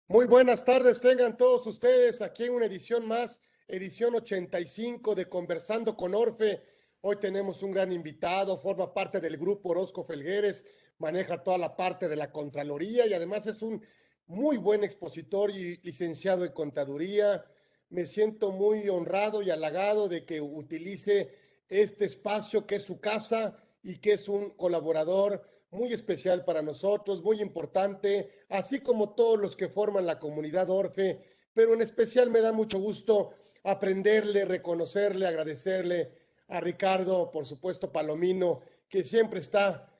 Muy buenas tardes, tengan todos ustedes aquí en una edición más, edición 85 de Conversando con Orfe. Hoy tenemos un gran invitado, forma parte del grupo Orozco Felgueres, maneja toda la parte de la Contraloría y además es un muy buen expositor y licenciado en Contaduría. Me siento muy honrado y halagado de que utilice este espacio que es su casa y que es un colaborador muy especial para nosotros, muy importante, así como todos los que forman la comunidad Orfe, pero en especial me da mucho gusto aprenderle, reconocerle, agradecerle a Ricardo, por supuesto, Palomino, que siempre está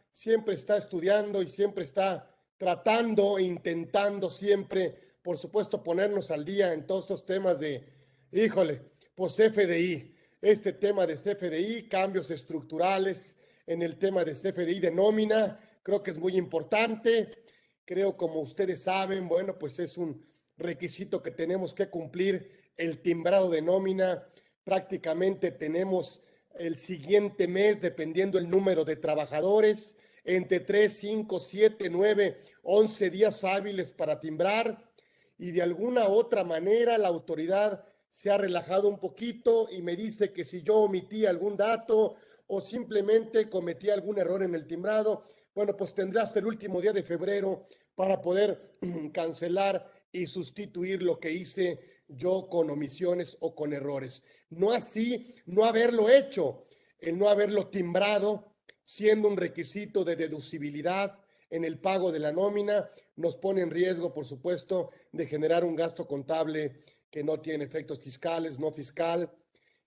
estudiando y siempre está tratando, intentando siempre, por supuesto, ponernos al día en todos estos temas de, híjole, pues CFDI, este tema de CFDI, cambios estructurales, en el tema de CFDI de nómina, creo que es muy importante. Creo, como ustedes saben, bueno, pues es un requisito que tenemos que cumplir el timbrado de nómina. Prácticamente tenemos el siguiente mes, dependiendo el número de trabajadores, entre 3, 5, 7, 9, 11 días hábiles para timbrar y de alguna otra manera la autoridad se ha relajado un poquito y me dice que si yo omití algún dato o simplemente cometí algún error en el timbrado, bueno, pues tendrá hasta el último día de febrero para poder cancelar y sustituir lo que hice yo con omisiones o con errores. No así, no haberlo hecho, el no haberlo timbrado, siendo un requisito de deducibilidad en el pago de la nómina, nos pone en riesgo, por supuesto, de generar un gasto contable que no tiene efectos fiscales, no fiscal.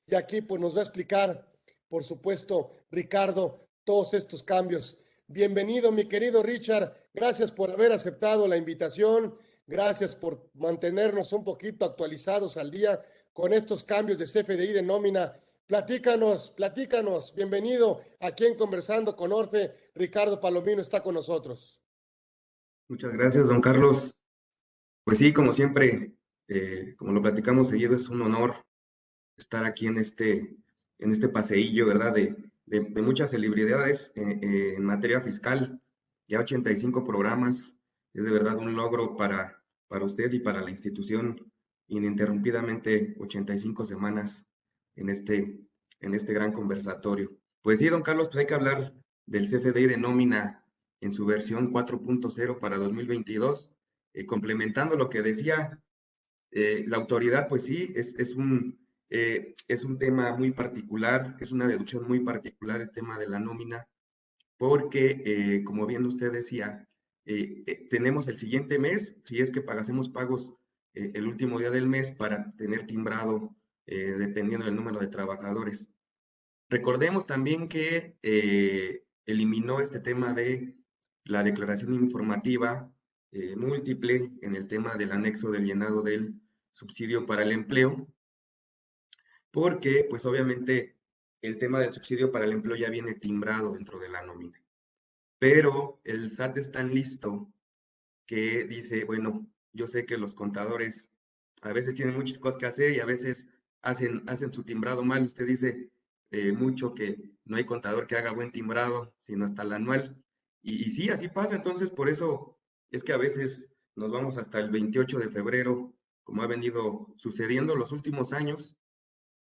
Y aquí pues nos va a explicar, por supuesto, Ricardo, todos estos cambios. Bienvenido, mi querido Richard. Gracias por haber aceptado la invitación. Gracias por mantenernos un poquito actualizados al día con estos cambios de CFDI de nómina. Platícanos, platícanos. Bienvenido aquí en Conversando con Orfe. Ricardo Palomino está con nosotros. Muchas gracias, don Carlos. Pues sí, como siempre, como lo platicamos seguido, es un honor estar aquí en este paseillo, ¿verdad? De muchas celebridades en materia fiscal. Ya 85 programas, es de verdad un logro para usted y para la institución, ininterrumpidamente 85 semanas en en este gran conversatorio. Pues sí, don Carlos, pues hay que hablar del CFDI de nómina en su versión 4.0 para 2022, complementando lo que decía la autoridad, pues sí, es un tema muy particular, es una deducción muy particular el tema de la nómina, porque, como bien usted decía, tenemos el siguiente mes, si es que hacemos pagos el último día del mes para tener timbrado, dependiendo del número de trabajadores. Recordemos también que eliminó este tema de la declaración informativa múltiple en el tema del anexo del llenado del subsidio para el empleo, porque pues obviamente el tema del subsidio para el empleo ya viene timbrado dentro de la nómina. Pero el SAT es tan listo que dice, bueno, yo sé que los contadores a veces tienen muchas cosas que hacer y a veces hacen su timbrado mal. Usted dice mucho que no hay contador que haga buen timbrado, sino hasta el anual. Y sí, así pasa. Entonces, por eso es que a veces nos vamos hasta el 28 de febrero, como ha venido sucediendo los últimos años,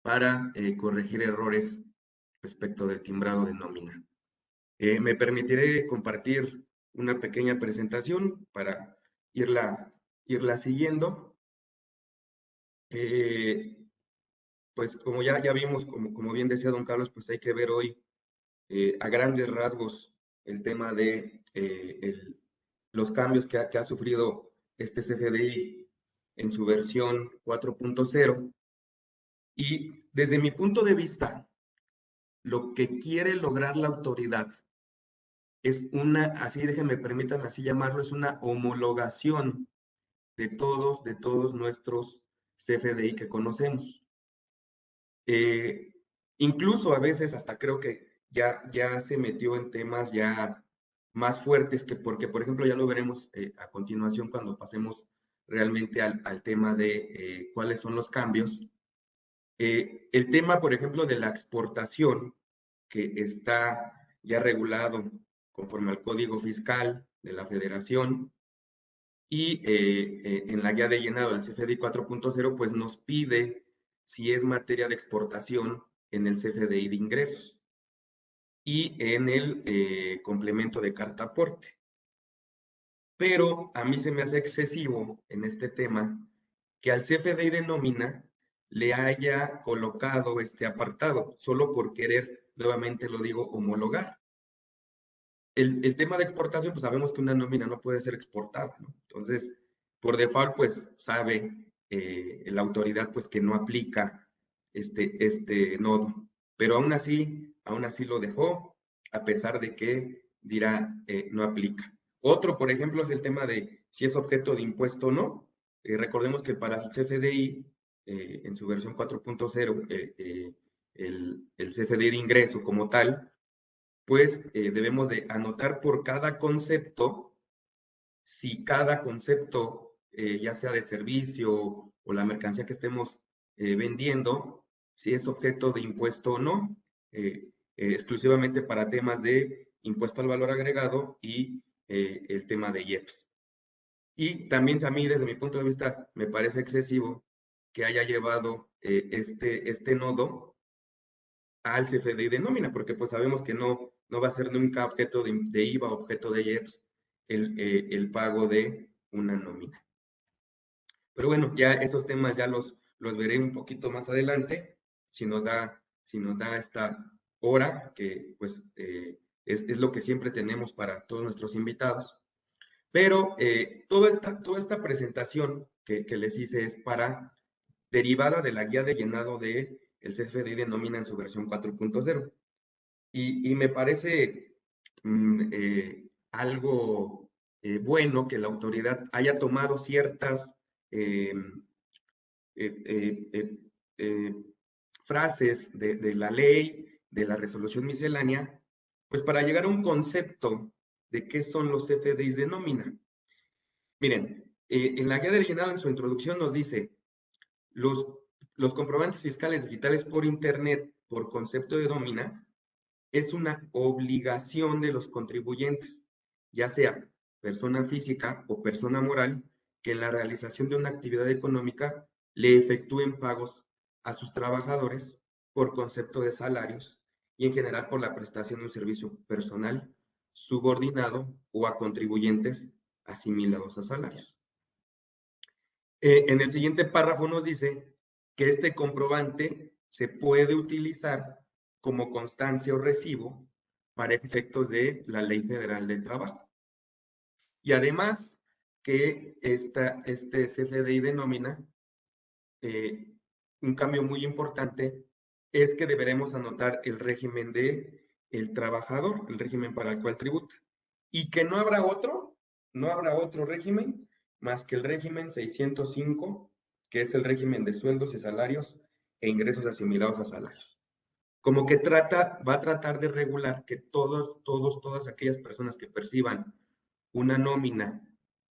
para corregir errores respecto del timbrado de nómina. Me permitiré compartir una pequeña presentación para irla siguiendo. Eh, pues como ya vimos, como bien decía don Carlos, pues hay que ver hoy a grandes rasgos el tema de los cambios que ha sufrido este CFDI en su versión 4.0. Y desde mi punto de vista, lo que quiere lograr la autoridad es así déjenme, permítanme así llamarlo, es una homologación de todos nuestros CFDI que conocemos. Eh, Incluso a veces hasta creo que ya se metió en temas ya más fuertes que porque, por ejemplo, ya lo veremos a continuación cuando pasemos realmente al tema de cuáles son los cambios. El tema, por ejemplo, de la exportación, que está ya regulado conforme al Código Fiscal de la Federación, Y en la guía de llenado del CFDI 4.0, pues nos pide si es materia de exportación en el CFDI de ingresos y en el complemento de carta aporte. Pero a mí se me hace excesivo en este tema que al CFDI de nómina le haya colocado este apartado, solo por querer, nuevamente lo digo, homologar. El tema de exportación, pues sabemos que una nómina no puede ser exportada, ¿no? Entonces, por default, pues sabe la autoridad pues que no aplica este nodo. Pero aún así lo dejó, a pesar de que dirá no aplica. Otro, por ejemplo, es el tema de si es objeto de impuesto o no. Recordemos que para el CFDI, en su versión 4.0, el CFDI de ingreso como tal, pues debemos de anotar por cada concepto, si cada concepto, ya sea de servicio o la mercancía que estemos vendiendo, si es objeto de impuesto o no, exclusivamente para temas de impuesto al valor agregado y el tema de IEPS. Y también a mí, desde mi punto de vista, me parece excesivo que haya llevado este nodo al CFDI de nómina, porque pues sabemos que no va a ser nunca objeto de IVA, objeto de IEPS, el pago de una nómina. Pero bueno, ya esos temas ya los veré un poquito más adelante, si nos da esta hora, que pues es lo que siempre tenemos para todos nuestros invitados. Pero toda esta presentación que les hice es derivada de la guía de llenado de el CFDI de nómina en su versión 4.0. Y me parece algo bueno que la autoridad haya tomado ciertas eh, eh, eh, eh, frases de la ley, de la resolución miscelánea, pues para llegar a un concepto de qué son los CFDIs de nómina. Miren, en la guía de llenado en su introducción nos dice, los, los comprobantes fiscales digitales por Internet, por concepto de nómina, es una obligación de los contribuyentes, ya sea persona física o persona moral, que en la realización de una actividad económica le efectúen pagos a sus trabajadores por concepto de salarios y en general por la prestación de un servicio personal, subordinado o a contribuyentes asimilados a salarios. En el siguiente párrafo nos dice que este comprobante se puede utilizar como constancia o recibo para efectos de la Ley Federal del Trabajo. Y además que este CFDI de nómina, un cambio muy importante es que deberemos anotar el régimen de el trabajador, el régimen para el cual tributa, y que no habrá otro régimen más que el régimen 605, que es el régimen de sueldos y salarios e ingresos asimilados a salarios. Como que va a tratar de regular que todas aquellas personas que perciban una nómina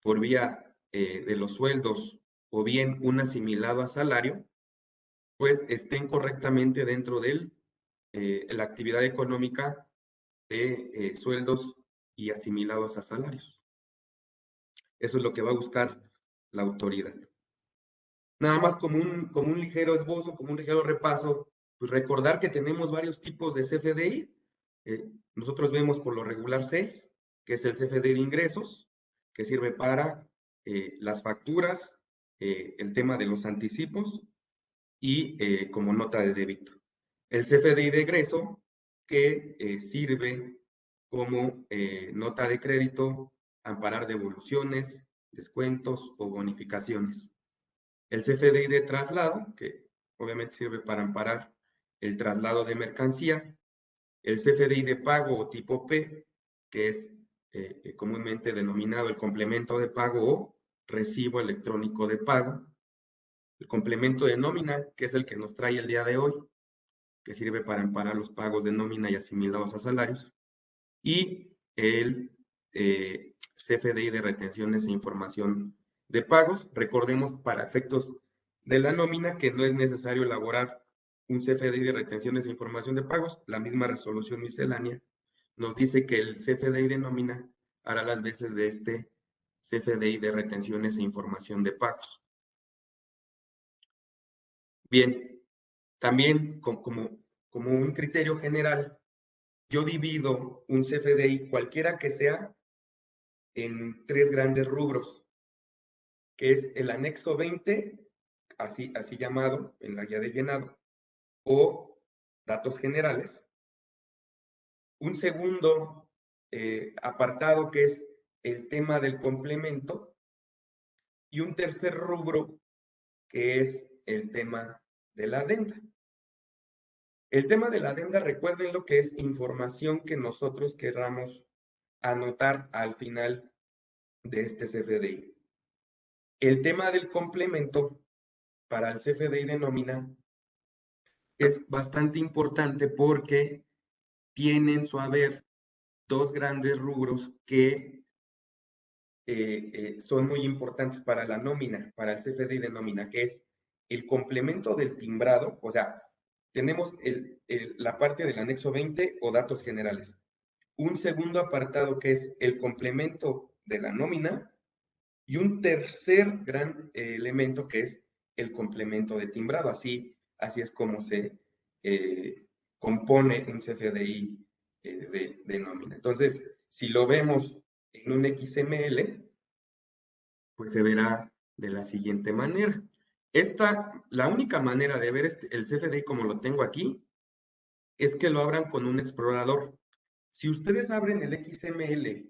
por vía de los sueldos o bien un asimilado a salario, pues estén correctamente dentro de la actividad económica de sueldos y asimilados a salarios. Eso es lo que va a buscar la autoridad. Nada más como un ligero esbozo, como un ligero repaso, pues recordar que tenemos varios tipos de CFDI. Nosotros vemos por lo regular 6, que es el CFDI de ingresos, que sirve para las facturas, el tema de los anticipos y como nota de débito. El CFDI de egreso, que sirve como nota de crédito, amparar devoluciones, descuentos o bonificaciones. El CFDI de traslado, que obviamente sirve para amparar el traslado de mercancía. El CFDI de pago o tipo P, que es comúnmente denominado el complemento de pago o recibo electrónico de pago. El complemento de nómina, que es el que nos trae el día de hoy, que sirve para amparar los pagos de nómina y asimilados a salarios. Y el CFDI de retenciones e información de pagos. Recordemos para efectos de la nómina que no es necesario elaborar un CFDI de retenciones e información de pagos. La misma resolución miscelánea nos dice que el CFDI de nómina hará las veces de este CFDI de retenciones e información de pagos. Bien, también como un criterio general, yo divido un CFDI, cualquiera que sea, en 3 grandes rubros, que es el anexo 20, así llamado en la guía de llenado, o datos generales. Un segundo apartado que es el tema del complemento, y un tercer rubro que es el tema de la adenda. El tema de la adenda, recuerden lo que es información que nosotros querramos anotar al final de este CFDI. El tema del complemento para el CFDI de nómina es bastante importante porque tienen su haber 2 grandes rubros que son muy importantes para la nómina, para el CFDI de nómina, que es el complemento del timbrado, o sea, tenemos la parte del anexo 20 o datos generales. Un segundo apartado que es el complemento de la nómina, y un tercer gran elemento que es el complemento de timbrado. Así es como se compone un CFDI de nómina. Entonces, si lo vemos en un XML, pues se verá de la siguiente manera. La única manera de ver el CFDI como lo tengo aquí es que lo abran con un explorador. Si ustedes abren el XML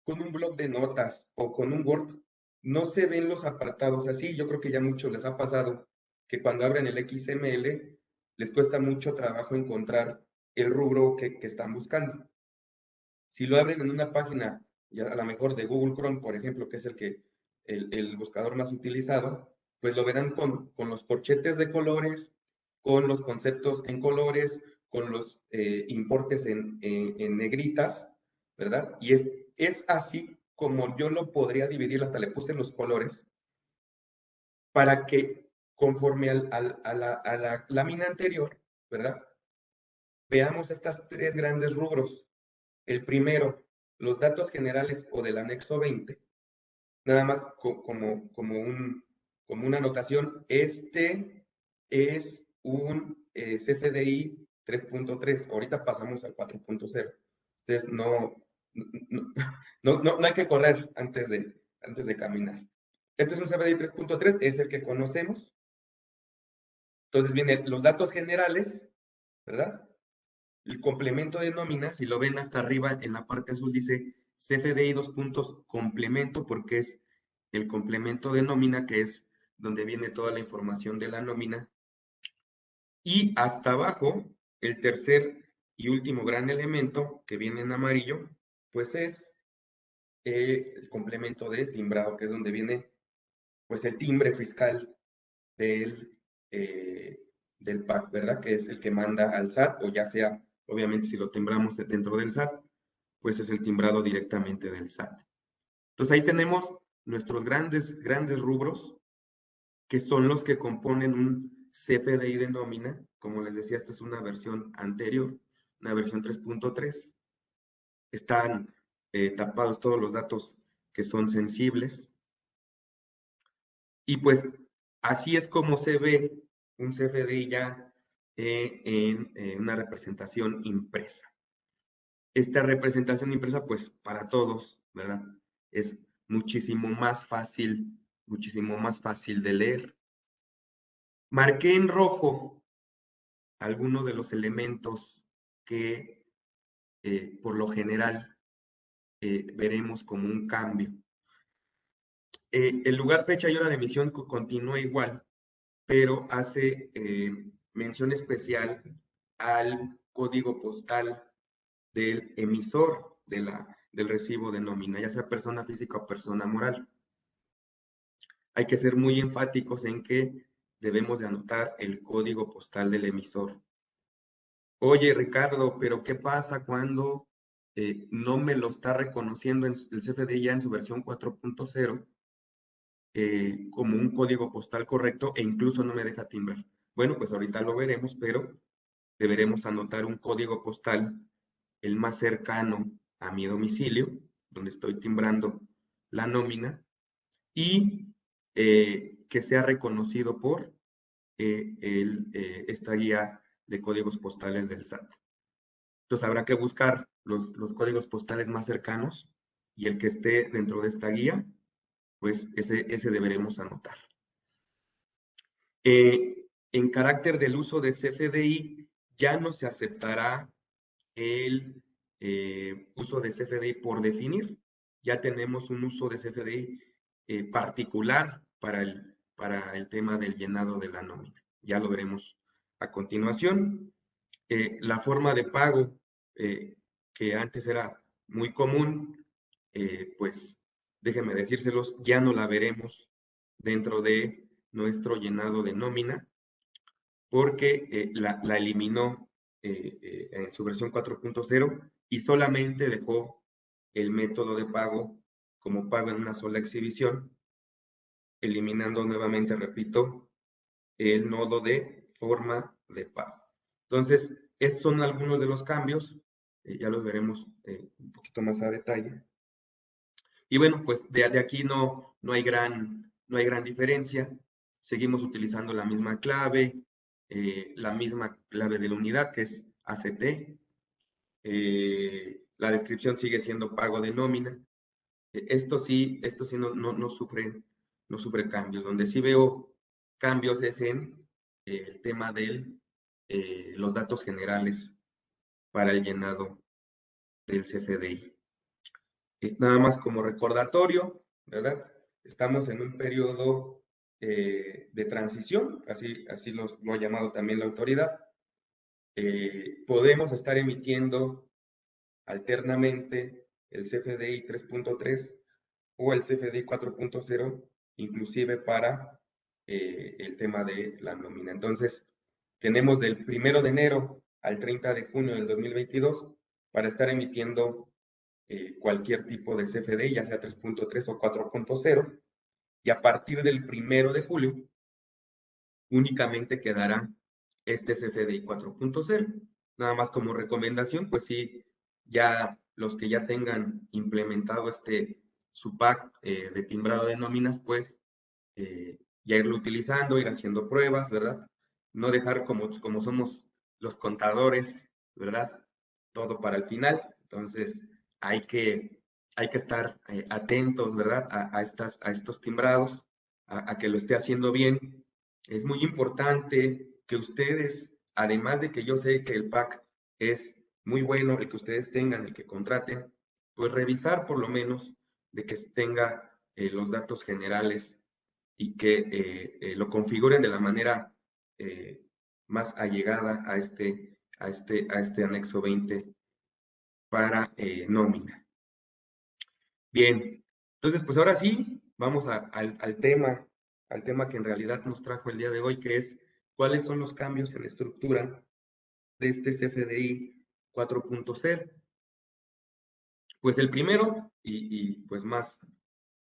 con un bloc de notas o con un Word, no se ven los apartados así. Yo creo que ya mucho les ha pasado que cuando abren el XML les cuesta mucho trabajo encontrar el rubro que están buscando. Si lo abren en una página, ya a lo mejor de Google Chrome, por ejemplo, que es el buscador más utilizado, pues lo verán con los corchetes de colores, con los conceptos en colores, con los importes en negritas, ¿verdad? Y es así como yo lo podría dividir, hasta le puse los colores, para que conforme a la lámina anterior, ¿verdad? Veamos estas 3 grandes rubros. El primero, los datos generales o del anexo 20, nada más como una anotación, este es un CFDI 3.3, ahorita pasamos al 4.0. Entonces, no hay que correr antes de caminar. Este es un CFDI 3.3, es el que conocemos. Entonces vienen los datos generales, ¿verdad? El complemento de nómina, si lo ven hasta arriba en la parte azul, dice CFDI 2 puntos complemento, porque es el complemento de nómina, que es donde viene toda la información de la nómina. Y hasta abajo, el tercer y último gran elemento, que viene en amarillo, pues es el complemento de timbrado, que es donde viene pues el timbre fiscal del PAC, ¿verdad? Que es el que manda al SAT, o ya sea, obviamente, si lo timbramos dentro del SAT, pues es el timbrado directamente del SAT. Entonces ahí tenemos nuestros grandes rubros, que son los que componen un CFDI de nómina. Como les decía, esta es una versión anterior, una versión 3.3. Están tapados todos los datos que son sensibles. Y pues así es como se ve un CFDI ya en una representación impresa. Esta representación impresa, pues para todos, ¿verdad? Es muchísimo más fácil de leer. Marqué en rojo algunos de los elementos que por lo general veremos como un cambio. El lugar, fecha y hora de emisión continúa igual, pero hace mención especial al código postal del emisor del recibo de nómina, ya sea persona física o persona moral. Hay que ser muy enfáticos en que debemos de anotar el código postal del emisor. Oye, Ricardo, pero ¿qué pasa cuando no me lo está reconociendo el CFDI ya en su versión 4.0 como un código postal correcto e incluso no me deja timbrar? Bueno, pues ahorita lo veremos, pero deberemos anotar un código postal el más cercano a mi domicilio, donde estoy timbrando la nómina y que sea reconocido por esta guía de códigos postales del SAT. Entonces habrá que buscar los códigos postales más cercanos y el que esté dentro de esta guía, pues ese deberemos anotar. En carácter del uso de CFDI, ya no se aceptará el uso de CFDI por definir. Ya tenemos un uso de CFDI particular para el tema del llenado de la nómina. Ya lo veremos a continuación. La forma de pago que antes era muy común, pues déjenme decírselos, ya no la veremos dentro de nuestro llenado de nómina, porque la eliminó en su versión 4.0 y solamente dejó el método de pago como pago en una sola exhibición, eliminando nuevamente, repito, el nodo de forma de pago. Entonces, estos son algunos de los cambios, ya los veremos un poquito más a detalle. Y bueno, pues de aquí no hay gran diferencia. Seguimos utilizando la misma clave de la unidad, que es ACT. La descripción sigue siendo pago de nómina. Esto sí no sufre cambios. Donde sí veo cambios es en el tema de los datos generales para el llenado del CFDI. Nada más como recordatorio, ¿verdad? Estamos en un periodo de transición, así lo ha llamado también la autoridad. Podemos estar emitiendo alternamente el CFDI 3.3 o el CFDI 4.0, inclusive para el tema de la nómina. Entonces, tenemos del 1 de enero al 30 de junio del 2022 para estar emitiendo cualquier tipo de CFDI, ya sea 3.3 o 4.0, y a partir del 1 de julio únicamente quedará este CFDI 4.0. Nada más como recomendación, pues sí, ya los que ya tengan implementado su pack de timbrado de nóminas, pues ya irlo utilizando, ir haciendo pruebas, ¿verdad? No dejar como somos los contadores, ¿verdad? Todo para el final. Entonces, hay que estar atentos, ¿verdad? A estos timbrados, a que lo esté haciendo bien. Es muy importante que ustedes, además de que yo sé que el pack es muy bueno, el que ustedes tengan, el que contraten, pues revisar por lo menos de que tenga los datos generales y que lo configuren de la manera más allegada a este anexo 20 para nómina. Bien, entonces pues ahora sí, vamos al tema que en realidad nos trajo el día de hoy, que es cuáles son los cambios en la estructura de este CFDI 4.0. Pues el primero, y pues más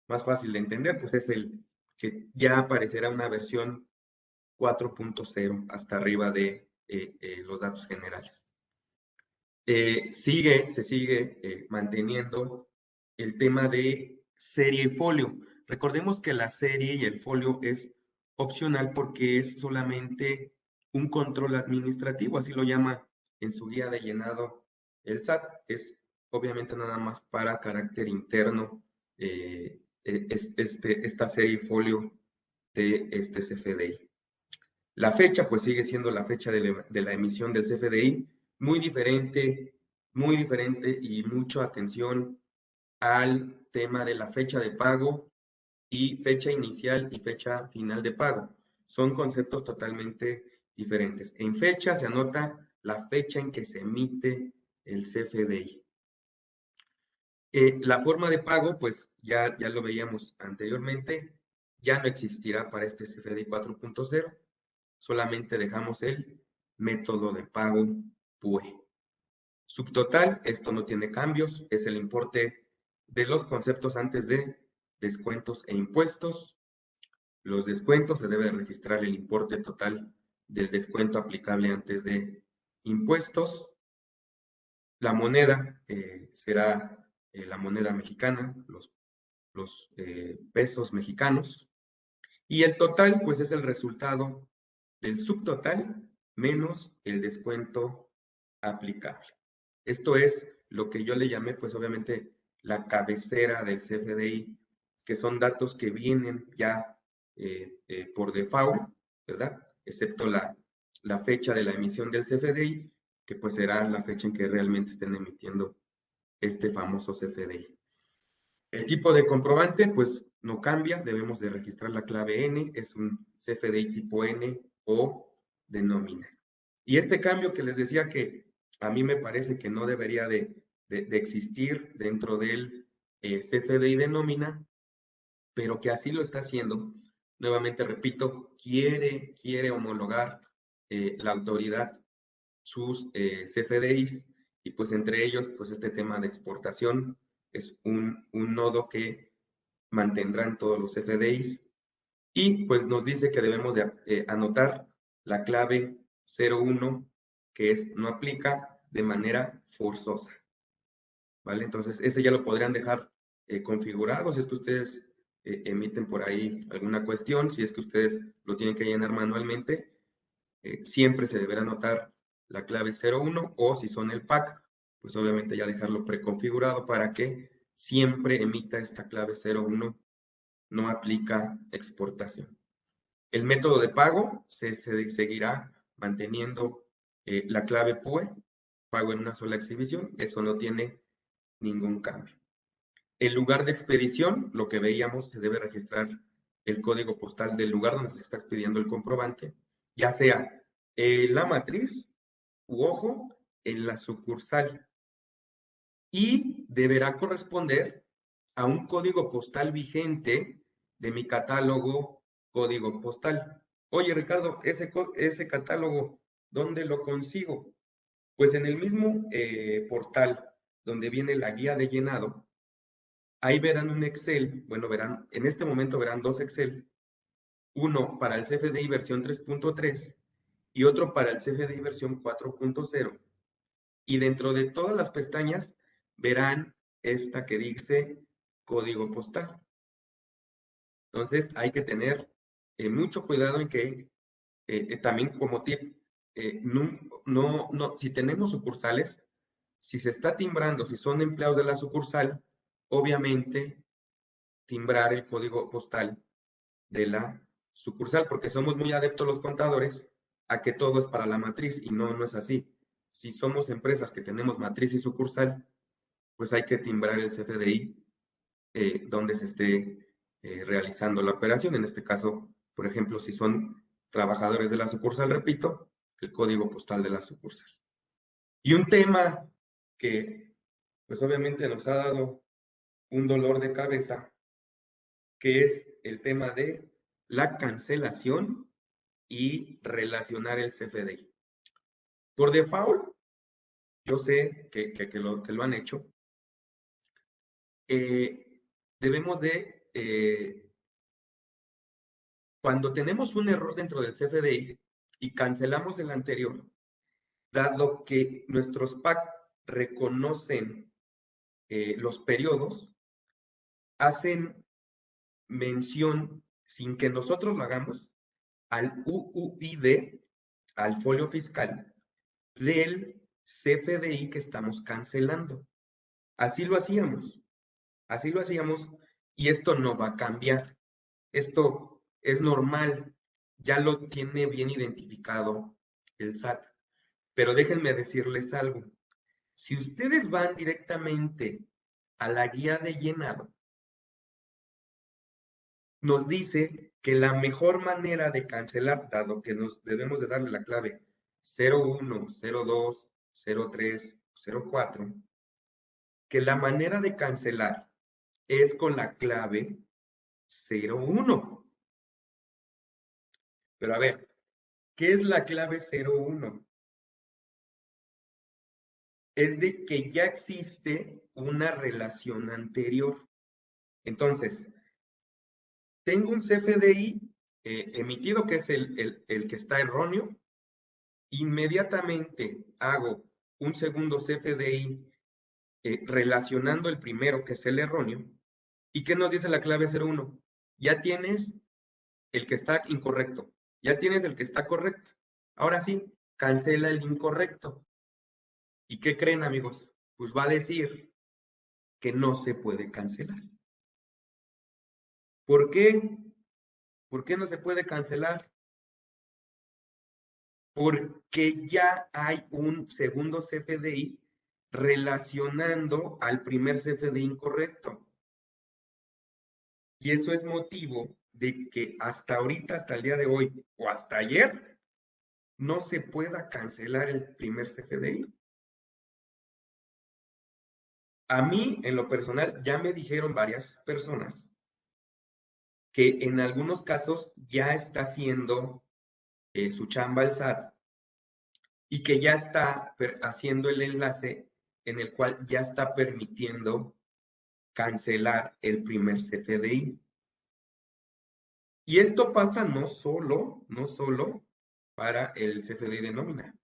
fácil de entender, pues es el que ya aparecerá una versión 4.0 hasta arriba de los datos generales. Se sigue manteniendo el tema de serie y folio. Recordemos que la serie y el folio es opcional porque es solamente un control administrativo, así lo llama en su guía de llenado el SAT. Es obviamente nada más para carácter interno esta serie y folio de este CFDI. La fecha, pues sigue siendo la fecha de la emisión del CFDI, muy diferente y mucha atención al tema de la fecha de pago y fecha inicial y fecha final de pago. Son conceptos totalmente diferentes. En fecha se anota la fecha en que se emite el CFDI. La forma de pago, pues ya lo veíamos anteriormente, ya no existirá para este CFDI 4.0. Solamente dejamos el método de pago PUE. Subtotal, esto no tiene cambios, es el importe de los conceptos antes de descuentos e impuestos. Los descuentos, se debe registrar el importe total del descuento aplicable antes de impuestos. La moneda será la moneda mexicana, los los pesos mexicanos. Y el total, pues es el resultado del subtotal menos el descuento aplicable. Esto es lo que yo le llamé, pues obviamente, la cabecera del CFDI, que son datos que vienen ya por default, ¿verdad? Excepto la fecha de la emisión del CFDI, que pues será la fecha en que realmente estén emitiendo este famoso CFDI. El tipo de comprobante, pues no cambia, debemos de registrar la clave N, es un CFDI tipo N o de nómina. Y este cambio que les decía que a mí me parece que no debería de existir dentro del CFDI de nómina, pero que así lo está haciendo, nuevamente repito, quiere homologar la autoridad sus CFDIs y pues entre ellos, pues este tema de exportación es un nodo que mantendrán todos los CFDIs y pues nos dice que debemos de anotar la clave 01, que es no aplica de manera forzosa, ¿vale? Entonces ese ya lo podrían dejar configurado si es que ustedes emiten por ahí alguna cuestión, si es que ustedes lo tienen que llenar manualmente, siempre se deberá anotar la clave 01 o si son el PAC, pues obviamente ya dejarlo preconfigurado para que siempre emita esta clave 01, no aplica exportación. El método de pago se seguirá manteniendo la clave PUE, pago en una sola exhibición, eso no tiene ningún cambio. El lugar de expedición, lo que veíamos, se debe registrar el código postal del lugar donde se está expidiendo el comprobante, ya sea en la matriz u ojo, en la sucursal. Y deberá corresponder a un código postal vigente de mi catálogo código postal. Oye, Ricardo, ese catálogo, ¿dónde lo consigo? Pues en el mismo portal donde viene la guía de llenado, ahí verán un Excel, bueno, verán, en este momento verán dos Excel, uno para el CFDI versión 3.3 y otro para el CFDI versión 4.0. Y dentro de todas las pestañas verán esta que dice código postal. Entonces hay que tener mucho cuidado en que también como tip, si tenemos sucursales, si se está timbrando, si son empleados de la sucursal, obviamente timbrar el código postal de la sucursal, porque somos muy adeptos los contadores a que todo es para la matriz y no es así. Si somos empresas que tenemos matriz y sucursal, pues hay que timbrar el CFDI donde se esté realizando la operación. En este caso, por ejemplo, si son trabajadores de la sucursal, repito, el código postal de la sucursal. Y un tema que, pues obviamente nos ha dado un dolor de cabeza, que es el tema de la cancelación y relacionar el CFDI. Por default, yo sé que lo han hecho. Debemos de, cuando tenemos un error dentro del CFDI y cancelamos el anterior, dado que nuestros PAC reconocen los periodos, hacen mención, sin que nosotros lo hagamos, al UUID, al folio fiscal, del CFDI que estamos cancelando. Así lo hacíamos y esto no va a cambiar. Esto es normal, ya lo tiene bien identificado el SAT. Pero déjenme decirles algo. Si ustedes van directamente a la guía de llenado, nos dice que la mejor manera de cancelar, dado que nos debemos de darle la clave 01, 02, 03, 04, que la manera de cancelar es con la clave 01. Pero a ver, ¿qué es la clave 01? Es de que ya existe una relación anterior. Entonces, tengo un CFDI emitido que es el que está erróneo. Inmediatamente hago un segundo CFDI relacionando el primero, que es el erróneo, ¿Y qué nos dice la clave 01? Ya tienes el que está incorrecto, ya tienes el que está correcto. Ahora sí, cancela el incorrecto. ¿Y qué creen, amigos? Pues va a decir que no se puede cancelar. ¿Por qué? ¿Por qué no se puede cancelar? Porque ya hay un segundo CFDI relacionando al primer CFDI incorrecto. Y eso es motivo de que hasta ahorita, hasta el día de hoy o hasta ayer, no se pueda cancelar el primer CFDI. A mí, en lo personal, ya me dijeron varias personas que en algunos casos ya está haciendo su chamba el SAT y que ya está haciendo el enlace en el cual ya está permitiendo cancelar el primer CFDI. Y esto pasa no solo para el CFDI de nómina.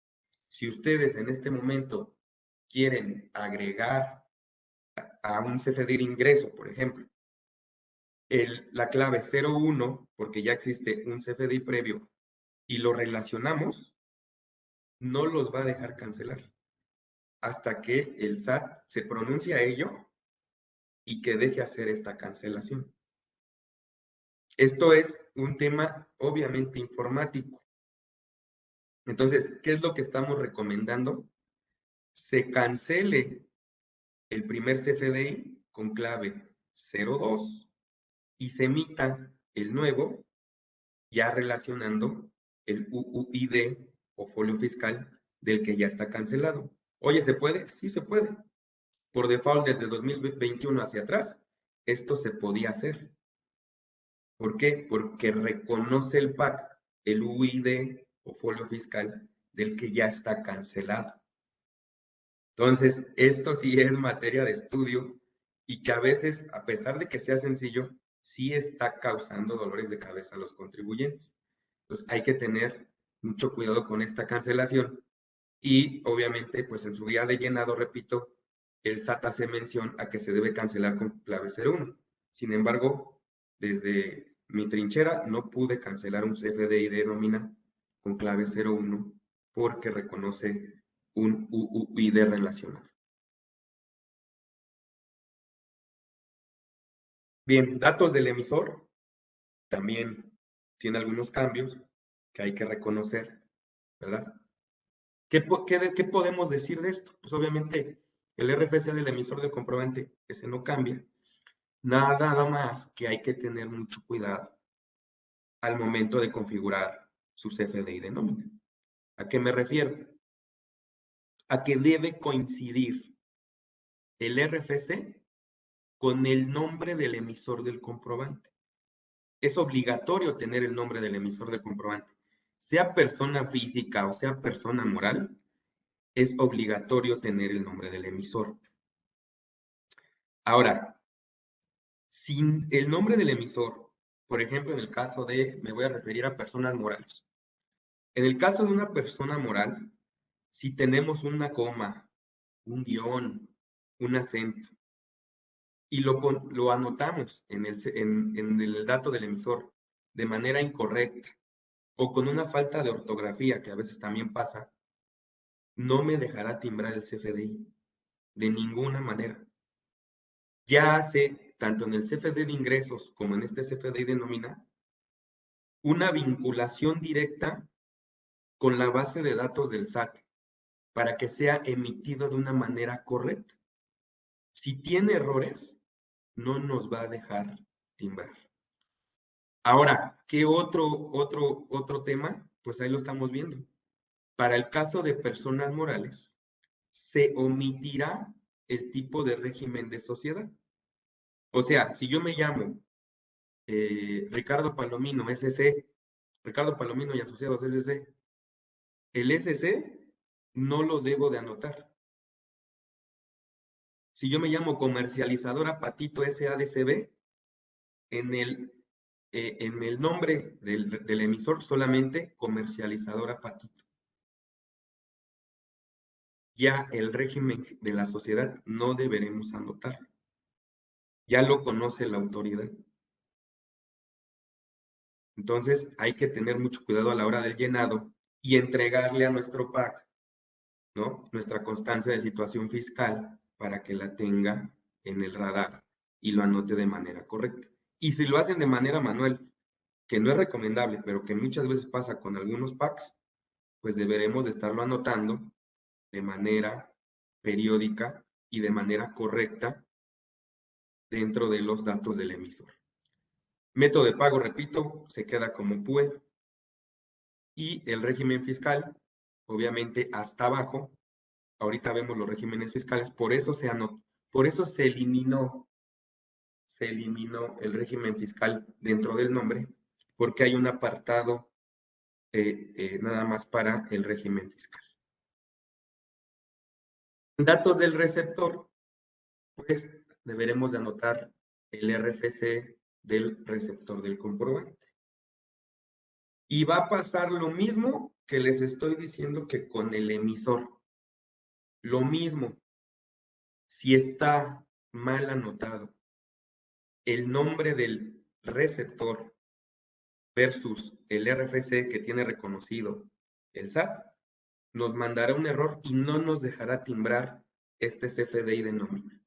Si ustedes en este momento quieren agregar a un CFDI de ingreso, por ejemplo, la clave 01, porque ya existe un CFDI previo, y lo relacionamos, no los va a dejar cancelar hasta que el SAT se pronuncie a ello y que deje hacer esta cancelación. Esto es un tema obviamente informático. Entonces, ¿qué es lo que estamos recomendando? Se cancele el primer CFDI con clave 02 y se emita el nuevo ya relacionando el UUID o folio fiscal del que ya está cancelado. Oye, ¿se puede? Sí se puede. Por default, desde 2021 hacia atrás, esto se podía hacer. ¿Por qué? Porque reconoce el PAC, el UUID o folio fiscal del que ya está cancelado. Entonces, esto sí es materia de estudio y que a veces, a pesar de que sea sencillo, sí está causando dolores de cabeza a los contribuyentes. Entonces, hay que tener mucho cuidado con esta cancelación y obviamente, pues en su guía de llenado, repito, el SAT hace mención a que se debe cancelar con clave 01. Sin embargo, desde mi trinchera no pude cancelar un CFDI de nómina con clave 01 porque reconoce un UUID relacionado. Bien, datos del emisor también tiene algunos cambios que hay que reconocer, ¿verdad? ¿Qué podemos decir de esto? Pues obviamente el RFC del emisor del comprobante, ese no cambia. Nada más que hay que tener mucho cuidado al momento de configurar su CFDI de nómina. ¿A qué me refiero? A que debe coincidir el RFC con el nombre del emisor del comprobante. Es obligatorio tener el nombre del emisor del comprobante. Sea persona física o sea persona moral, es obligatorio tener el nombre del emisor. Ahora, sin el nombre del emisor, por ejemplo, en el caso de, me voy a referir a personas morales. En el caso de una persona moral, si tenemos una coma, un guión, un acento, y lo anotamos en el dato del emisor de manera incorrecta o con una falta de ortografía, que a veces también pasa, no me dejará timbrar el CFDI de ninguna manera. Ya hace, tanto en el CFDI de ingresos como en este CFDI de nómina, una vinculación directa con la base de datos del SAT para que sea emitido de una manera correcta. Si tiene errores, no nos va a dejar timbrar. Ahora, ¿qué otro tema? Pues ahí lo estamos viendo. Para el caso de personas morales, se omitirá el tipo de régimen de sociedad. O sea, si yo me llamo Ricardo Palomino SC, Ricardo Palomino y Asociados SC, el SC no lo debo de anotar. Si yo me llamo Comercializadora Patito SADCB, en el nombre del emisor solamente Comercializadora Patito. Ya el régimen de la sociedad no deberemos anotarlo. ya lo conoce la autoridad. Entonces hay que tener mucho cuidado a la hora del llenado y entregarle a nuestro PAC, ¿no?, nuestra constancia de situación fiscal para que la tenga en el radar y lo anote de manera correcta. Y si lo hacen de manera manual, que no es recomendable, pero que muchas veces pasa con algunos PACs, pues deberemos de estarlo anotando de manera periódica y de manera correcta dentro de los datos del emisor. Método de pago, repito, se queda como PUE. Y el régimen fiscal, obviamente hasta abajo, ahorita vemos los regímenes fiscales, por eso se eliminó el régimen fiscal dentro del nombre, porque hay un apartado nada más para el régimen fiscal. Datos del receptor, pues deberemos de anotar el RFC del receptor del comprobante. Y va a pasar lo mismo que les estoy diciendo que con el emisor. Lo mismo, si está mal anotado el nombre del receptor versus el RFC que tiene reconocido el SAT, nos mandará un error y no nos dejará timbrar este CFDI de nómina.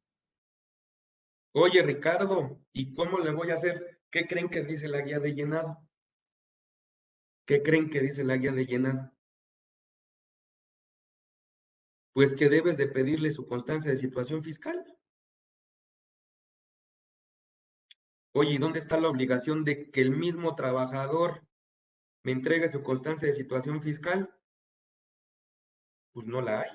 Oye, Ricardo, ¿y cómo le voy a hacer? ¿Qué creen que dice la guía de llenado? ¿Qué creen que dice la guía de llenado? Pues que debes de pedirle su constancia de situación fiscal. Oye, ¿y dónde está la obligación de que el mismo trabajador me entregue su constancia de situación fiscal? Pues no la hay.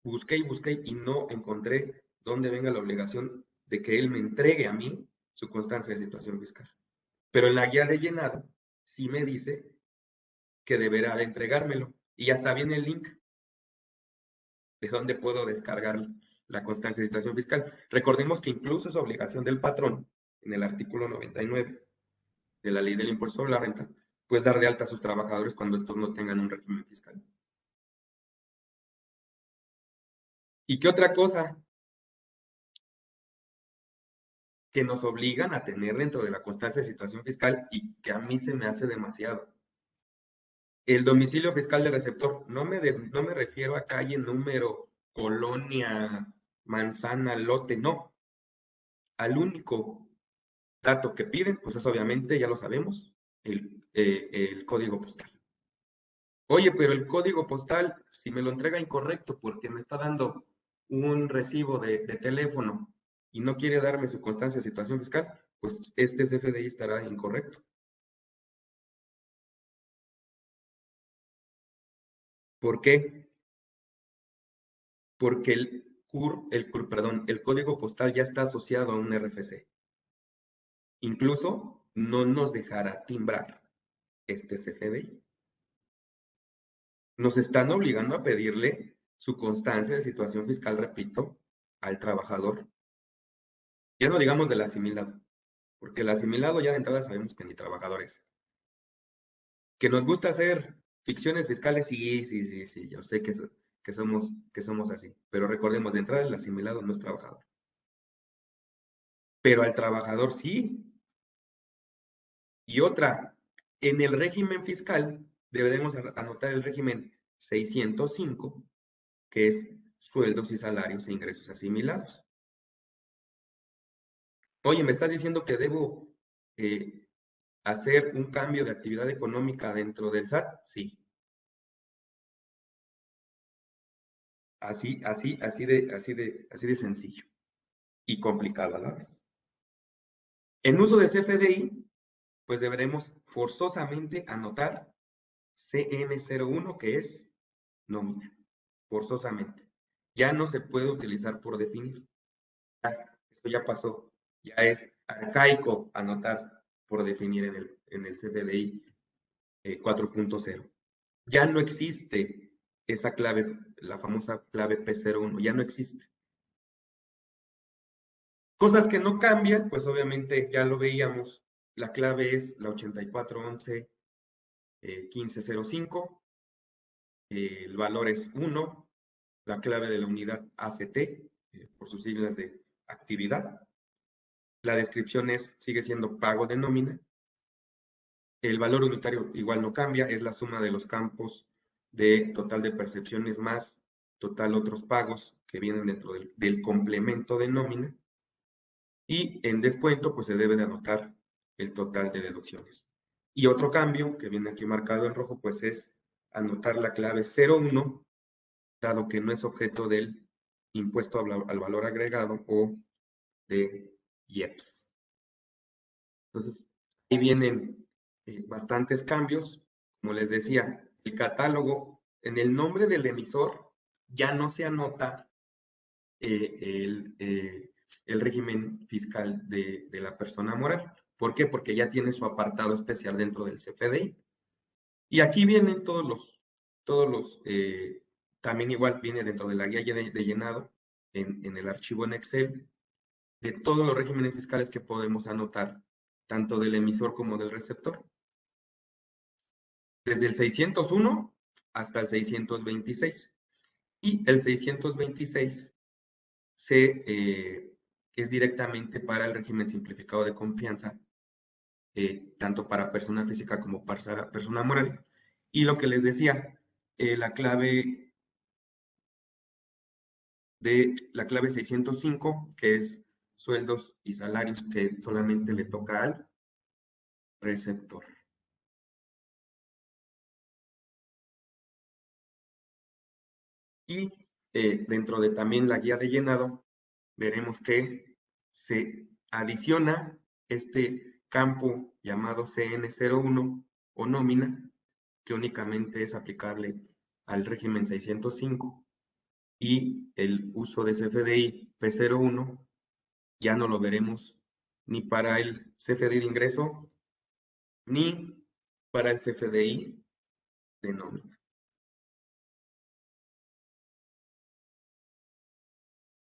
Busqué y busqué y no encontré dónde venga la obligación de que él me entregue a mí su constancia de situación fiscal. Pero en la guía de llenado sí me dice que deberá de entregármelo. Y hasta viene el link de dónde puedo descargar la constancia de situación fiscal. Recordemos que incluso es obligación del patrón, en el artículo 99 de la ley del impuesto sobre la renta, pues dar de alta a sus trabajadores cuando estos no tengan un régimen fiscal. ¿Y qué otra cosa? Que nos obligan a tener dentro de la constancia de situación fiscal y que a mí se me hace demasiado. El domicilio fiscal del receptor, no me refiero a calle, número, colonia, manzana, lote, no. Al único dato que piden, pues es obviamente, ya lo sabemos, el código postal. Oye, pero el código postal, si me lo entrega incorrecto porque me está dando un recibo de teléfono y no quiere darme su constancia de situación fiscal, pues este CFDI estará incorrecto. ¿Por qué? Porque el código postal ya está asociado a un RFC. Incluso no nos dejará timbrar este CFDI. Nos están obligando a pedirle su constancia de situación fiscal, repito, al trabajador. Ya no digamos del asimilado, porque el asimilado ya de entrada sabemos que ni trabajadores. Que nos gusta hacer ficciones fiscales, sí, yo sé que somos así, pero recordemos, de entrada el asimilado no es trabajador. Pero al trabajador sí. Y otra, en el régimen fiscal deberemos anotar el régimen 605, que es sueldos y salarios e ingresos asimilados. Oye, ¿me estás diciendo que debo hacer un cambio de actividad económica dentro del SAT? Sí. Así de sencillo y complicado a la vez. En uso de CFDI, pues deberemos forzosamente anotar CN01, que es nómina, forzosamente. Ya no se puede utilizar por definir. Esto ya pasó. Ya es arcaico anotar por definir en el CFDI 4.0. Ya no existe esa clave, la famosa clave P01, ya no existe. Cosas que no cambian, pues obviamente ya lo veíamos, la clave es la 8411-1505, el valor es 1, la clave de la unidad ACT, por sus siglas de actividad. La descripción sigue siendo pago de nómina. El valor unitario igual no cambia, es la suma de los campos de total de percepciones más total otros pagos que vienen dentro del complemento de nómina. Y en descuento, pues se debe de anotar el total de deducciones. Y otro cambio que viene aquí marcado en rojo, pues es anotar la clave 01, dado que no es objeto del impuesto al valor agregado o de IEPS. Entonces, ahí vienen bastantes cambios. Como les decía, el catálogo, en el nombre del emisor, ya no se anota el régimen fiscal de la persona moral. ¿Por qué? Porque ya tiene su apartado especial dentro del CFDI. Y aquí vienen también igual viene dentro de la guía de llenado, en el archivo en Excel, de todos los regímenes fiscales que podemos anotar, tanto del emisor como del receptor. Desde el 601 hasta el 626. Y el 626 es directamente para el régimen simplificado de confianza, tanto para persona física como para persona moral. Y lo que les decía, la clave 605, que es sueldos y salarios, que solamente le toca al receptor. Y dentro de también la guía de llenado, veremos que se adiciona este campo llamado CN01 o nómina, que únicamente es aplicable al régimen 605, y el uso de CFDI P01 ya no lo veremos ni para el CFDI de ingreso ni para el CFDI de nómina.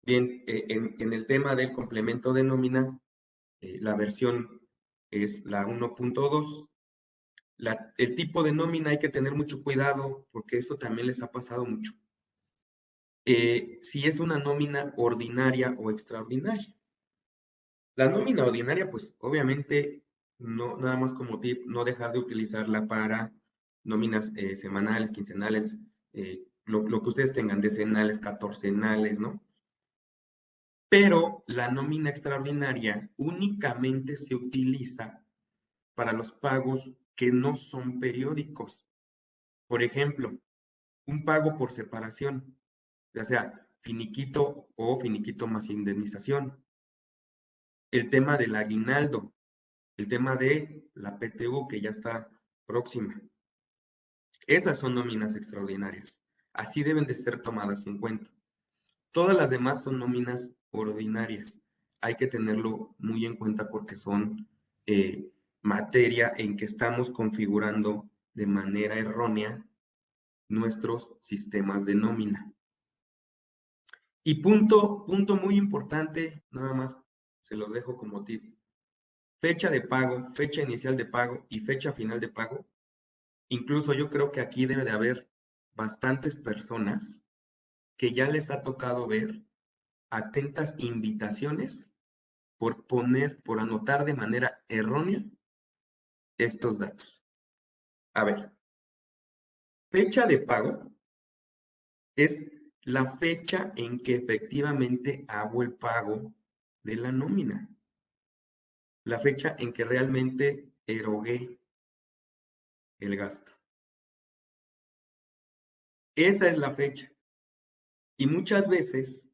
Bien, en el tema del complemento de nómina, la versión es la 1.2. El tipo de nómina hay que tener mucho cuidado porque eso también les ha pasado mucho. Si es una nómina ordinaria o extraordinaria. La nómina ordinaria, pues obviamente, no, nada más como tip, no dejar de utilizarla para nóminas semanales, quincenales, lo que ustedes tengan, decenales, catorcenales, ¿no? Pero la nómina extraordinaria únicamente se utiliza para los pagos que no son periódicos. Por ejemplo, un pago por separación, ya sea finiquito o finiquito más indemnización. El tema del aguinaldo, el tema de la PTU que ya está próxima. Esas son nóminas extraordinarias. Así deben de ser tomadas en cuenta. Todas las demás son nóminas ordinarias. Hay que tenerlo muy en cuenta porque son materia en que estamos configurando de manera errónea nuestros sistemas de nómina. Y punto muy importante, nada más se los dejo como tip. Fecha de pago, fecha inicial de pago y fecha final de pago. Incluso yo creo que aquí debe de haber bastantes personas que ya les ha tocado ver atentas invitaciones por anotar de manera errónea estos datos. A ver, fecha de pago es la fecha en que efectivamente hago el pago de la nómina. La fecha en que realmente erogué el gasto. Esa es la fecha. Y muchas veces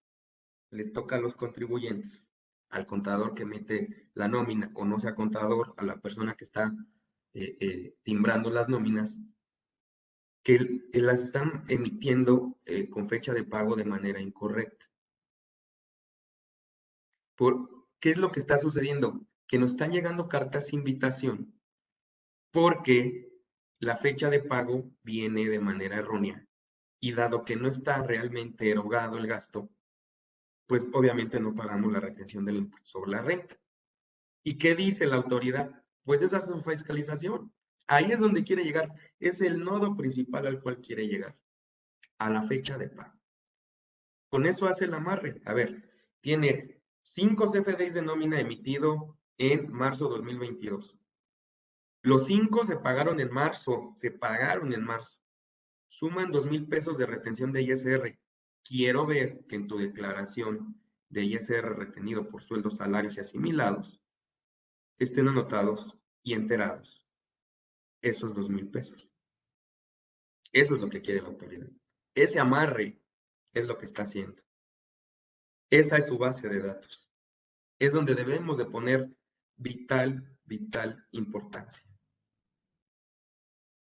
les toca a los contribuyentes, al contador que emite la nómina, o no sea contador, a la persona que está timbrando las nóminas, que las están emitiendo con fecha de pago de manera incorrecta. ¿Qué es lo que está sucediendo? Que nos están llegando cartas de invitación porque la fecha de pago viene de manera errónea, y dado que no está realmente erogado el gasto, pues obviamente no pagamos la retención del impuesto sobre la renta. ¿Y qué dice la autoridad? Pues esa es su fiscalización. Ahí es donde quiere llegar. Es el nodo principal al cual quiere llegar, a la fecha de pago. Con eso hace el amarre. A ver, tienes 5 CFDIs de nómina emitido en marzo 2022. Los 5 se pagaron en marzo, Suman 2,000 pesos de retención de ISR. Quiero ver que en tu declaración de ISR retenido por sueldos, salarios y asimilados estén anotados y enterados esos 2,000 pesos. Eso es lo que quiere la autoridad. Ese amarre es lo que está haciendo. Esa es su base de datos. Es donde debemos de poner vital importancia.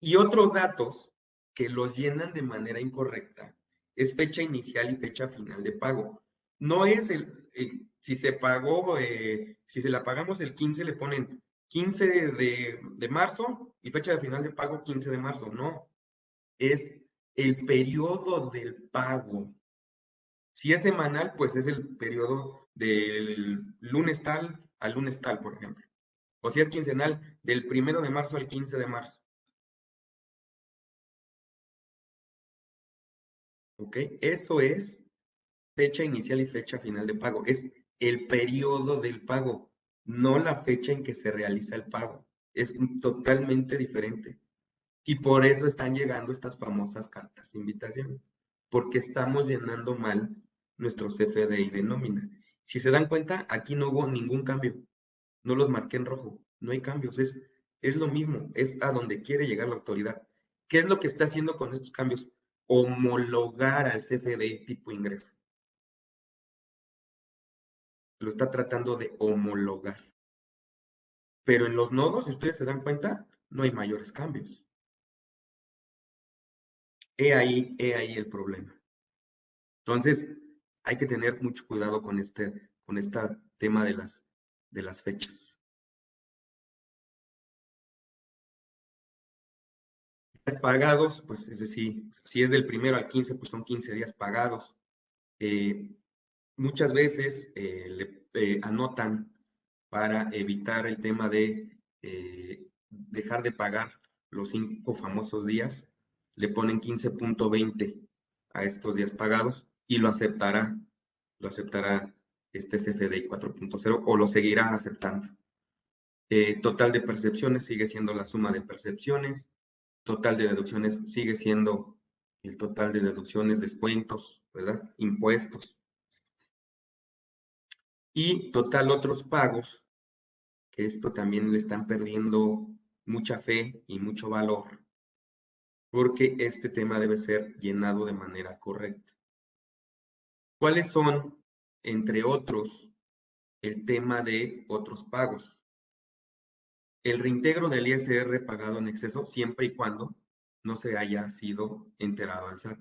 Y otros datos que los llenan de manera incorrecta es fecha inicial y fecha final de pago. No es si se pagó, si se la pagamos el 15, le ponen 15 de marzo y fecha de final de pago 15 de marzo. No, es el periodo del pago. Si es semanal, pues es el periodo del lunes tal al lunes tal, por ejemplo. O si es quincenal, del 1 de marzo al 15 de marzo. ¿Ok? Eso es fecha inicial y fecha final de pago. Es el periodo del pago, no la fecha en que se realiza el pago. Es totalmente diferente. Y por eso están llegando estas famosas cartas de invitación, porque estamos llenando mal nuestro CFDI de nómina. Si se dan cuenta, aquí no hubo ningún cambio. No los marqué en rojo. No hay cambios. Es lo mismo. Es a donde quiere llegar la autoridad. ¿Qué es lo que está haciendo con estos cambios? Homologar al CFDI tipo ingreso. Lo está tratando de homologar. Pero en los nodos, si ustedes se dan cuenta, no hay mayores cambios. He ahí el problema. Entonces, hay que tener mucho cuidado con este tema de las fechas. Días pagados, pues es decir, si es del 1 al 15, pues son 15 días pagados. Muchas veces le anotan para evitar el tema de dejar de pagar los 5 famosos días, le ponen 15.20 a estos días pagados y lo aceptará este CFDI 4.0 o lo seguirá aceptando. Total de percepciones sigue siendo la suma de percepciones, total de deducciones sigue siendo el total de deducciones, descuentos, ¿verdad? Impuestos. Y total otros pagos, que esto también le están perdiendo mucha fe y mucho valor, porque este tema debe ser llenado de manera correcta. ¿Cuáles son, entre otros, el tema de otros pagos? El reintegro del ISR pagado en exceso siempre y cuando no se haya sido enterado al SAT.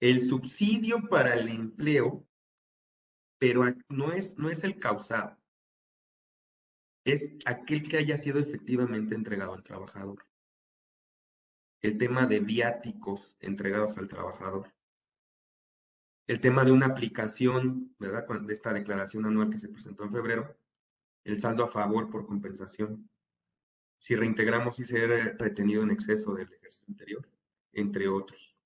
El subsidio para el empleo, pero no es el causado, es aquel que haya sido efectivamente entregado al trabajador. El tema de viáticos entregados al trabajador. El tema de una aplicación, ¿verdad? De esta declaración anual que se presentó en febrero, el saldo a favor por compensación. Si reintegramos ISR retenido en exceso del ejercicio anterior, entre otros.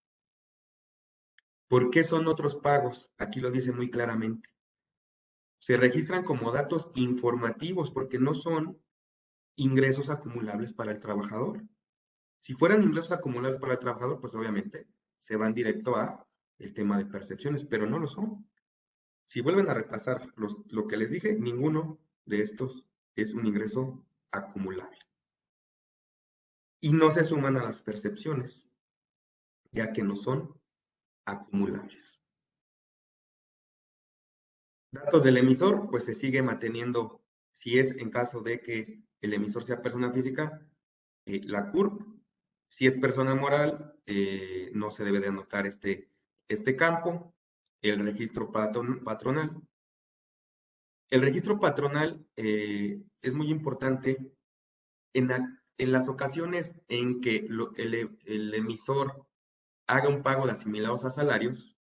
¿Por qué son otros pagos? Aquí lo dice muy claramente. Se registran como datos informativos porque no son ingresos acumulables para el trabajador. Si fueran ingresos acumulables para el trabajador, pues obviamente se van directo a el tema de percepciones, pero no lo son. Si vuelven a repasar lo que les dije, ninguno de estos es un ingreso acumulable. Y no se suman a las percepciones, ya que no son acumulables. Datos del emisor, pues se sigue manteniendo, si es en caso de que el emisor sea persona física, la CURP. Si es persona moral, no se debe de anotar este campo. El registro patronal. El registro patronal es muy importante en las ocasiones en que el emisor haga un pago de asimilados a salarios,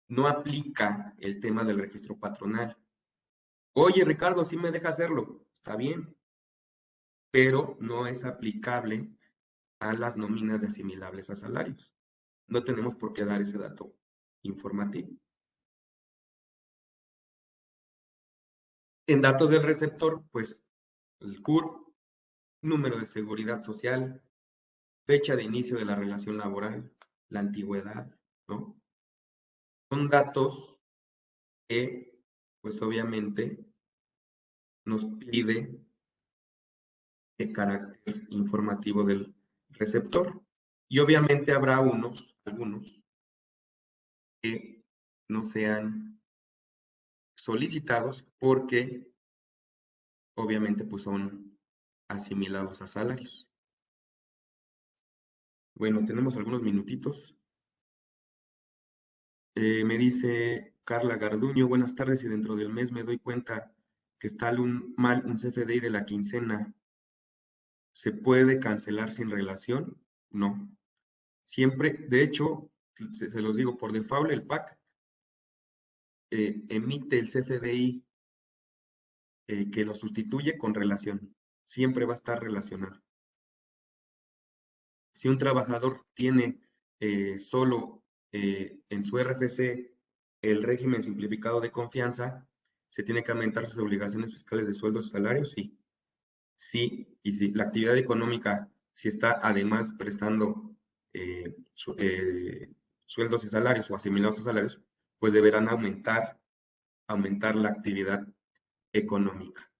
no aplica el tema del registro patronal. Oye, Ricardo, sí me deja hacerlo, está bien, pero no es aplicable a las nóminas de asimilables a salarios. No tenemos por qué dar ese dato informativo. En datos del receptor, pues el CUR, número de seguridad social, fecha de inicio de la relación laboral, la antigüedad, ¿no? Son datos que, pues obviamente, nos pide el carácter informativo del receptor. Y obviamente habrá algunos, que no sean solicitados porque obviamente pues son asimilados a salarios. Bueno, tenemos algunos minutitos. Me dice Carla Garduño, buenas tardes, y dentro del mes me doy cuenta que está mal un CFDI de la quincena, ¿se puede cancelar sin relación? No. Siempre, de hecho, se los digo, por default el PAC emite el CFDI que lo sustituye con relación. Siempre va a estar relacionado. Si un trabajador tiene solo en su RFC el régimen simplificado de confianza, ¿se tiene que aumentar sus obligaciones fiscales de sueldos y salarios? Sí. Sí, y si la actividad económica, si está además prestando sueldos y salarios o asimilados a salarios, pues deberán aumentar la actividad económica.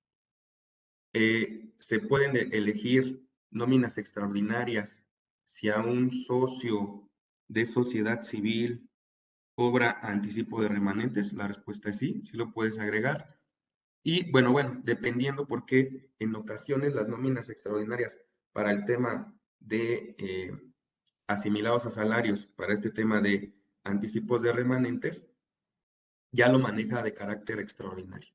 Se pueden elegir nóminas extraordinarias si a un socio de sociedad civil cobra anticipo de remanentes. La respuesta es sí, sí lo puedes agregar. Y bueno, dependiendo, porque en ocasiones las nóminas extraordinarias para el tema de asimilados a salarios, para este tema de anticipos de remanentes, ya lo maneja de carácter extraordinario.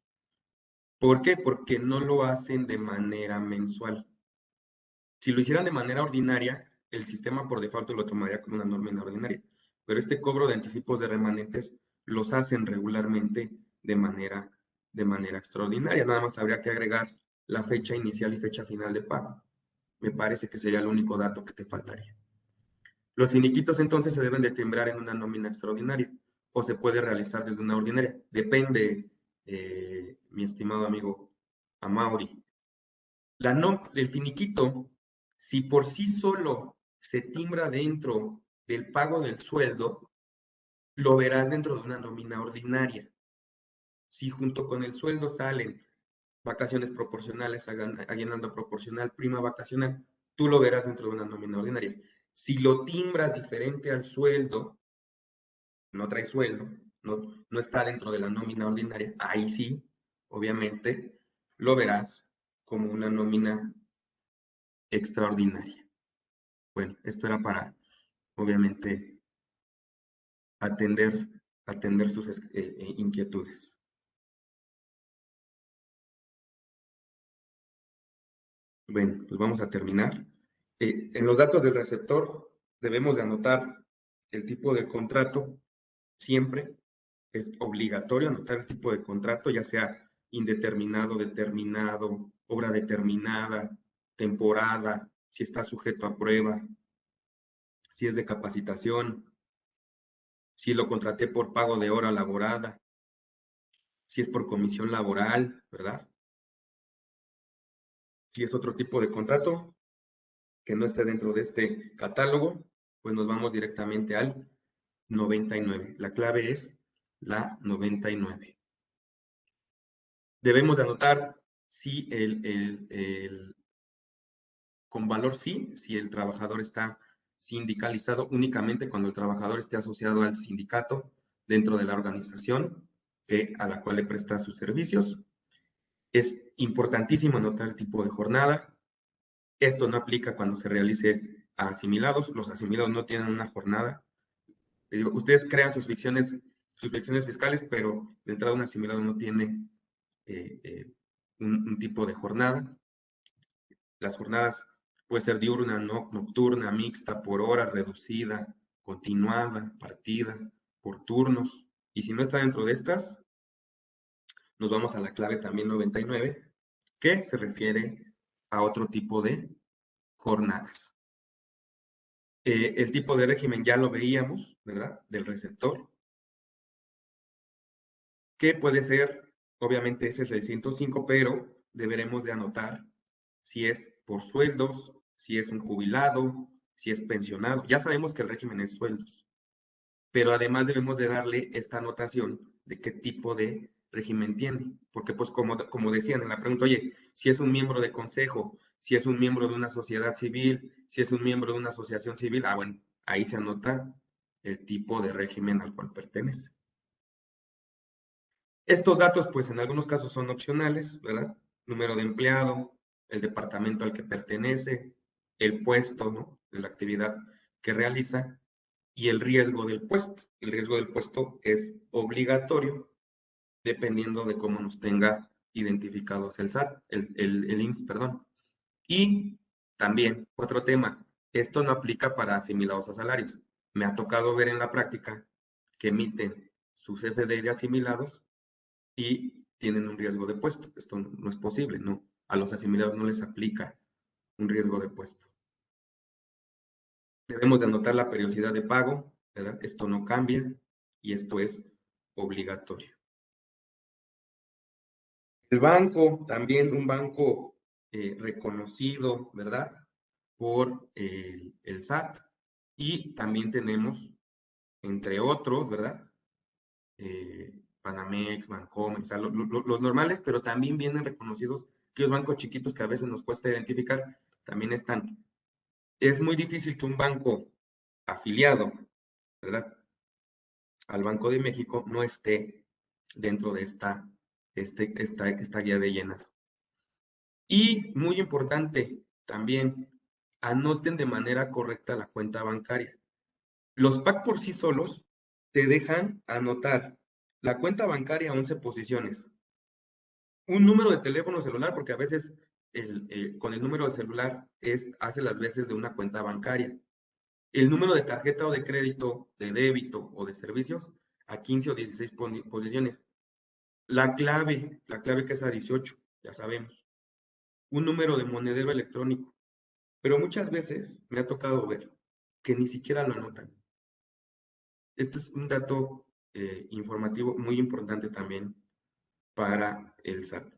¿Por qué? Porque no lo hacen de manera mensual. Si lo hicieran de manera ordinaria, el sistema por default lo tomaría como una nómina ordinaria. Pero este cobro de anticipos de remanentes los hacen regularmente de manera extraordinaria. Nada más habría que agregar la fecha inicial y fecha final de pago. Me parece que sería el único dato que te faltaría. Los finiquitos entonces se deben de timbrar en una nómina extraordinaria o se puede realizar desde una ordinaria. Depende, mi estimado amigo Amaury. El finiquito, si por sí solo se timbra dentro del pago del sueldo, lo verás dentro de una nómina ordinaria. Si junto con el sueldo salen vacaciones proporcionales, aguinaldo proporcional, prima vacacional, tú lo verás dentro de una nómina ordinaria. Si lo timbras diferente al sueldo, no trae sueldo, no está dentro de la nómina ordinaria, ahí sí, obviamente, lo verás como una nómina extraordinaria. Bueno, esto era para, obviamente, atender sus inquietudes. Bueno, pues vamos a terminar. En los datos del receptor debemos de anotar el tipo de contrato. Siempre es obligatorio anotar el tipo de contrato, ya sea indeterminado, determinado, obra determinada, temporada, si está sujeto a prueba, si es de capacitación, si lo contraté por pago de hora laborada, si es por comisión laboral, ¿verdad? Si es otro tipo de contrato que no esté dentro de este catálogo, pues nos vamos directamente al 99. La clave es la 99. Debemos de anotar si con valor sí, si el trabajador está sindicalizado únicamente cuando el trabajador esté asociado al sindicato dentro de la organización a la cual le presta sus servicios. Es importantísimo anotar el tipo de jornada. Esto no aplica cuando se realice a asimilados. Los asimilados no tienen una jornada. Ustedes crean sus ficciones fiscales, pero de entrada un asimilado no tiene un tipo de jornada. Las jornadas pueden ser diurna, nocturna, mixta, por hora, reducida, continuada, partida, por turnos. Y si no está dentro de estas, nos vamos a la clave también 99, que se refiere a otro tipo de jornadas. El tipo de régimen ya lo veíamos, ¿verdad? Del receptor, que puede ser obviamente ese es el 105, pero deberemos de anotar si es por sueldos, si es un jubilado, si es pensionado. Ya sabemos que el régimen es sueldos, pero además debemos de darle esta anotación de qué tipo de régimen tiene, porque pues como decían en la pregunta, oye, si es un miembro de consejo, si es un miembro de una sociedad civil, si es un miembro de una asociación civil, bueno, ahí se anota el tipo de régimen al cual pertenece. Estos datos, pues en algunos casos son opcionales, ¿verdad? Número de empleado, el departamento al que pertenece, el puesto, ¿no? De la actividad que realiza y el riesgo del puesto. El riesgo del puesto es obligatorio dependiendo de cómo nos tenga identificados el SAT, el INSS, perdón. Y también, otro tema, esto no aplica para asimilados a salarios. Me ha tocado ver en la práctica que emiten sus CFDI de asimilados y tienen un riesgo de puesto. Esto no es posible, ¿no? A los asimilados no les aplica un riesgo de puesto. Debemos de anotar la periodicidad de pago, ¿verdad? Esto no cambia y esto es obligatorio. El banco, también un banco reconocido, ¿verdad? Por el SAT. Y también tenemos, entre otros, ¿verdad? Banamex, Bancomer, o sea, los normales, pero también vienen reconocidos aquellos bancos chiquitos que a veces nos cuesta identificar, también están. Es muy difícil que un banco afiliado, ¿verdad? Al Banco de México no esté dentro de esta guía de llenas. Y muy importante también, anoten de manera correcta la cuenta bancaria. Los PAC por sí solos te dejan anotar la cuenta bancaria 11 posiciones, un número de teléfono celular, porque a veces con el número de celular hace las veces de una cuenta bancaria. El número de tarjeta o de crédito, de débito o de servicios, a 15 o 16 posiciones. La clave que es a 18, ya sabemos. Un número de monedero electrónico. Pero muchas veces me ha tocado ver que ni siquiera lo anotan. Esto es un dato informativo muy importante también para el SAT.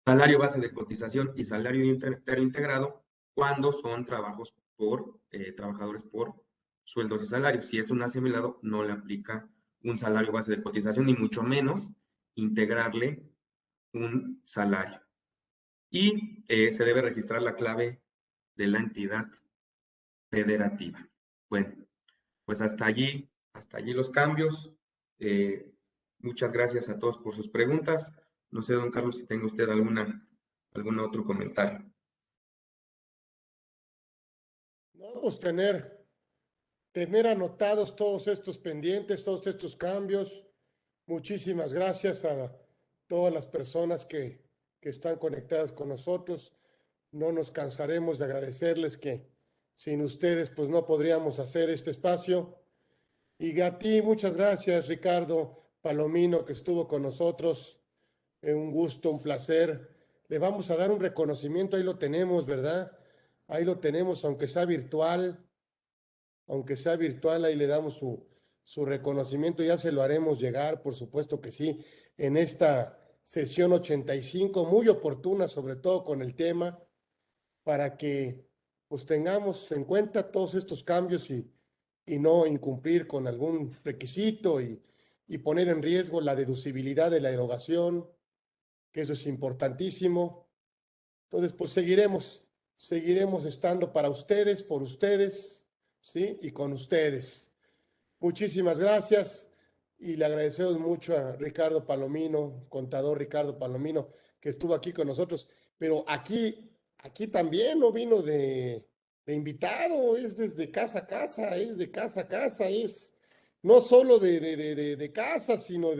Salario base de cotización y salario integrado cuando son trabajos por trabajadores por sueldos y salarios. Si es un asimilado, no le aplica un salario base de cotización, ni mucho menos integrarle un salario. Y se debe registrar la clave de la entidad federativa. Bueno, pues hasta allí los cambios. Muchas gracias a todos por sus preguntas. No sé, don Carlos, si tenga usted algún otro comentario. No, pues tener anotados todos estos pendientes, todos estos cambios. Muchísimas gracias a todas las personas que están conectadas con nosotros. No nos cansaremos de agradecerles que sin ustedes pues no podríamos hacer este espacio. Y a ti, muchas gracias, Ricardo Palomino, que estuvo con nosotros. Un gusto, un placer. Le vamos a dar un reconocimiento, ahí lo tenemos, ¿verdad? Ahí lo tenemos, aunque sea virtual, ahí le damos su reconocimiento, ya se lo haremos llegar, por supuesto que sí, en esta sesión 85, muy oportuna, sobre todo con el tema, para que pues tengamos en cuenta todos estos cambios y no incumplir con algún requisito y poner en riesgo la deducibilidad de la erogación, que eso es importantísimo. Entonces, pues seguiremos estando para ustedes, por ustedes, ¿sí? Y con ustedes. Muchísimas gracias y le agradecemos mucho a Ricardo Palomino, contador Ricardo Palomino, que estuvo aquí con nosotros, pero aquí también no vino de invitado, es desde casa a casa, es de casa a casa, es no solo de casa, sino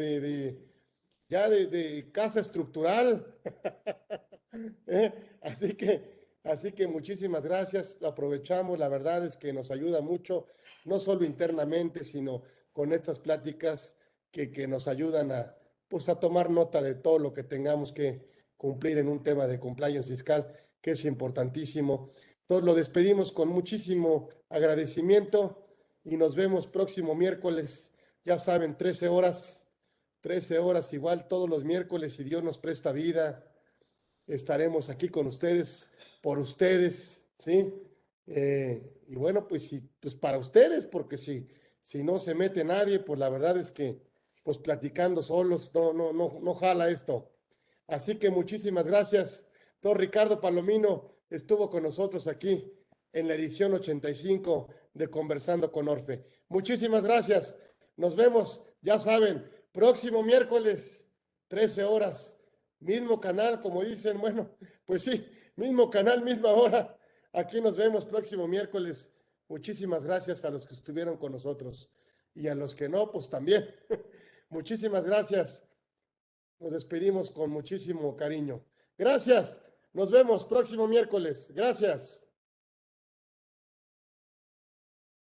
ya de casa estructural. ¿Eh? Así que muchísimas gracias, lo aprovechamos, la verdad es que nos ayuda mucho, no solo internamente, sino con estas pláticas que nos ayudan pues a tomar nota de todo lo que tengamos que cumplir en un tema de compliance fiscal, que es importantísimo. Entonces lo despedimos con muchísimo agradecimiento y nos vemos próximo miércoles, ya saben, 13 horas 13 horas igual todos los miércoles, si Dios nos presta vida, estaremos aquí con ustedes, por ustedes, ¿sí? Y bueno, pues, pues para ustedes, porque si no se mete nadie, pues la verdad es que pues platicando solos no jala esto. Así que muchísimas gracias. Don Ricardo Palomino estuvo con nosotros aquí en la edición 85 de Conversando con Orfe. Muchísimas gracias. Nos vemos, ya saben, próximo miércoles, 13 horas, mismo canal, como dicen. Bueno, pues sí, mismo canal, misma hora. Aquí nos vemos próximo miércoles. Muchísimas gracias a los que estuvieron con nosotros y a los que no, pues también. Muchísimas gracias. Nos despedimos con muchísimo cariño. Gracias. Nos vemos próximo miércoles. Gracias.